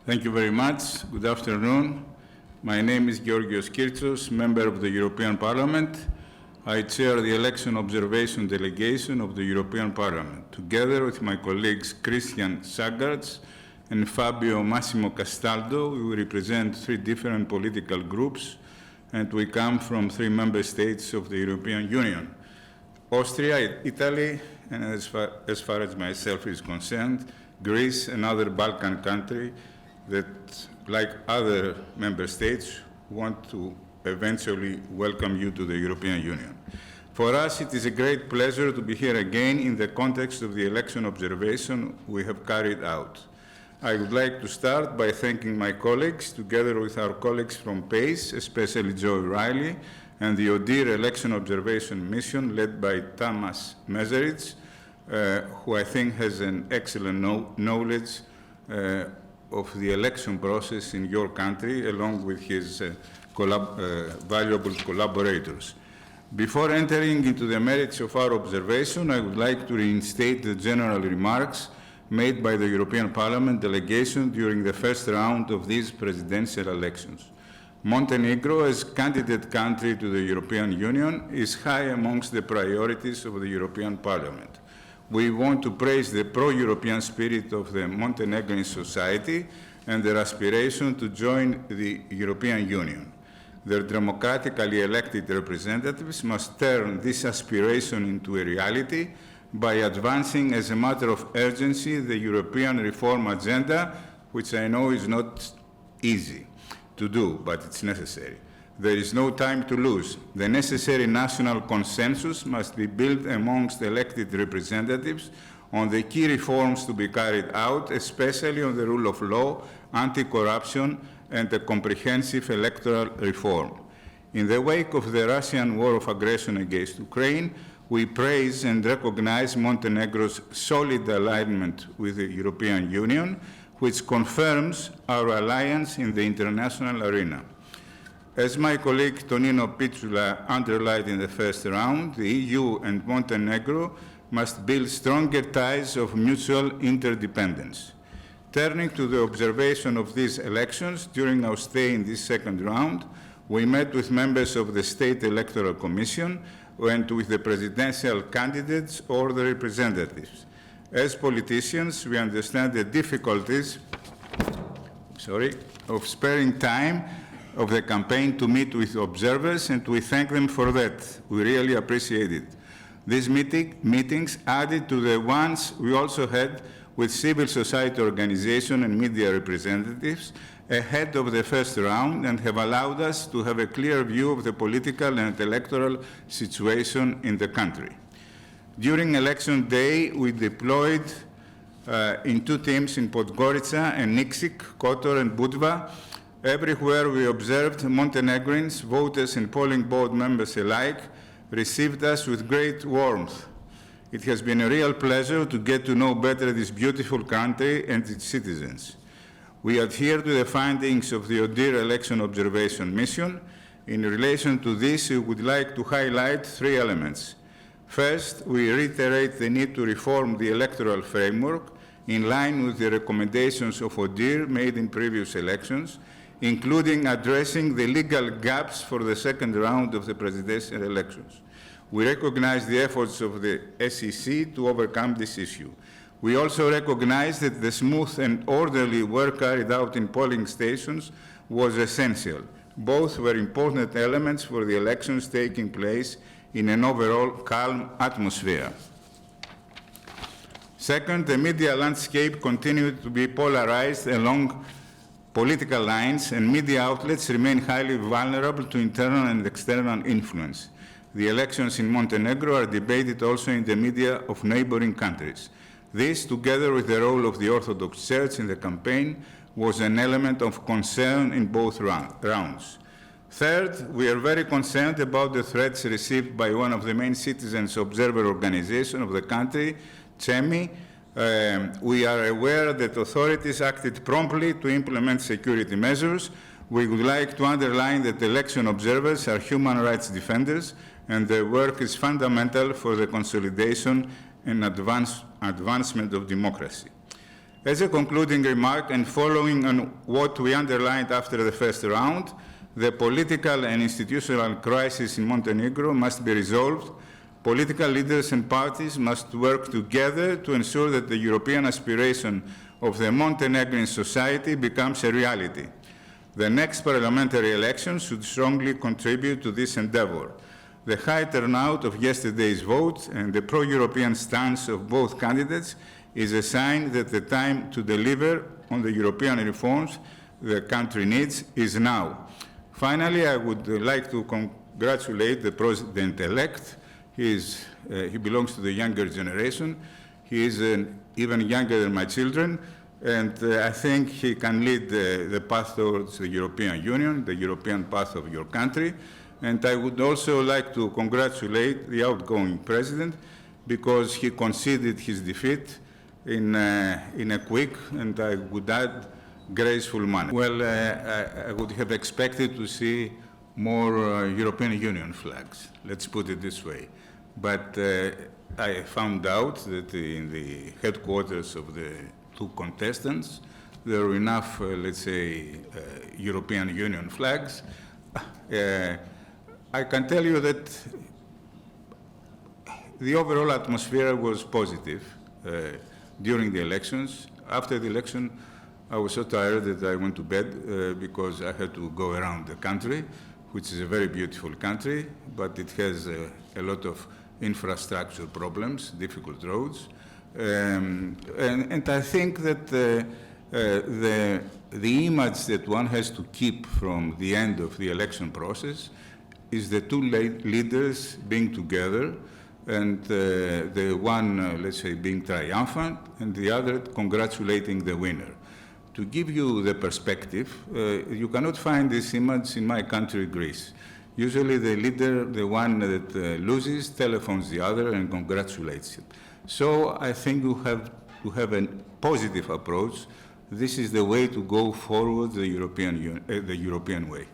Thank you very much. Good afternoon. My name is Georgios Kyrtsos, member of the European Parliament. I chair the election observation delegation of the European Parliament. Together with my colleagues Christian Sagards and Fabio Massimo Castaldo, we represent 3 different political groups, and we come from 3 member states of the European Union: Austria, Italy, and as far as myself is concerned, Greece, another Balkan country that, like other member states, want to eventually welcome you to the European Union. For us, it is a great pleasure to be here again in the context of the election observation we have carried out. I would like to start by thanking my colleagues, together with our colleagues from PACE, especially Joe Riley, and the ODIHR election observation mission led by Tamas Meserich, who I think has an excellent knowledge of the election process in your country, along with his valuable collaborators. Before entering into the merits of our observation, I would like to reinstate the general remarks made by the European Parliament delegation during the first round of these presidential elections. Montenegro, as candidate country to the European Union, is high amongst the priorities of the European Parliament. We want to praise the pro-European spirit of the Montenegrin society and their aspiration to join the European Union. Their democratically elected representatives must turn this aspiration into a reality by advancing as a matter of urgency the European reform agenda, which I know is not easy to do, but it's necessary. There is no time to lose. The necessary national consensus must be built amongst elected representatives on the key reforms to be carried out, especially on the rule of law, anti-corruption, and a comprehensive electoral reform. In the wake of the Russian war of aggression against Ukraine, we praise and recognize Montenegro's solid alignment with the European Union, which confirms our alliance in the international arena. As my colleague Tonino Pizzula underlined in the first round, the EU and Montenegro must build stronger ties of mutual interdependence. Turning to the observation of these elections, during our stay in this second round, we met with members of the State Electoral Commission and with the presidential candidates or the representatives. As politicians, we understand the difficulties of sparing time of the campaign to meet with observers, and we thank them for that. We really appreciate it. These meetings added to the ones we also had with civil society organizations and media representatives ahead of the first round, and have allowed us to have a clear view of the political and electoral situation in the country. During election day, we deployed in 2 teams in Podgorica and Nikšić, Kotor and Budva. Everywhere we observed Montenegrins, voters and polling board members alike, received us with great warmth. It has been a real pleasure to get to know better this beautiful country and its citizens. We adhere to the findings of the ODIHR election observation mission. In relation to this, we would like to highlight 3 elements. First, we reiterate the need to reform the electoral framework in line with the recommendations of ODIHR made in previous elections, including addressing the legal gaps for the second round of the presidential elections. We recognize the efforts of the SEC to overcome this issue. We also recognize that the smooth and orderly work carried out in polling stations was essential. Both were important elements for the elections taking place in an overall calm atmosphere. Second, the media landscape continued to be polarized along political lines, and media outlets remain highly vulnerable to internal and external influence. The elections in Montenegro are debated also in the media of neighboring countries. This, together with the role of the Orthodox Church in the campaign, was an element of concern in both rounds. Third, we are very concerned about the threats received by one of the main citizens observer organizations of the country, CEMI. We are aware that authorities acted promptly to implement security measures. We would like to underline that election observers are human rights defenders, and their work is fundamental for the consolidation and advancement of democracy. As a concluding remark, and following on what we underlined after the first round, the political and institutional crisis in Montenegro must be resolved. Political leaders and parties must work together to ensure that the European aspiration of the Montenegrin society becomes a reality. The next parliamentary elections should strongly contribute to this endeavor. The high turnout of yesterday's vote and the pro-European stance of both candidates is a sign that the time to deliver on the European reforms the country needs is now. Finally, I would like to congratulate the President-elect. He belongs to the younger generation. He is even younger than my children, and I think he can lead the path towards the European Union, the European path of your country. And I would also like to congratulate the outgoing president because he conceded his defeat in a quick, and I would add, graceful manner. Well, I would have expected to see more European Union flags, let's put it this way. But I found out that in the headquarters of the two contestants, there were enough, let's say, European Union flags. I can tell you that the overall atmosphere was positive during the elections. After the election, I was so tired that I went to bed because I had to go around the country, which is a very beautiful country, but it has a lot of infrastructure problems, difficult roads. And I think that the image that one has to keep from the end of the election process is the two leaders being together, and the one, let's say, being triumphant, and the other congratulating the winner. To give you the perspective, you cannot find this image in my country, Greece. Usually the leader, the one that loses, telephones the other and congratulates him. So I think you have to have a positive approach. This is the way to go forward the European way.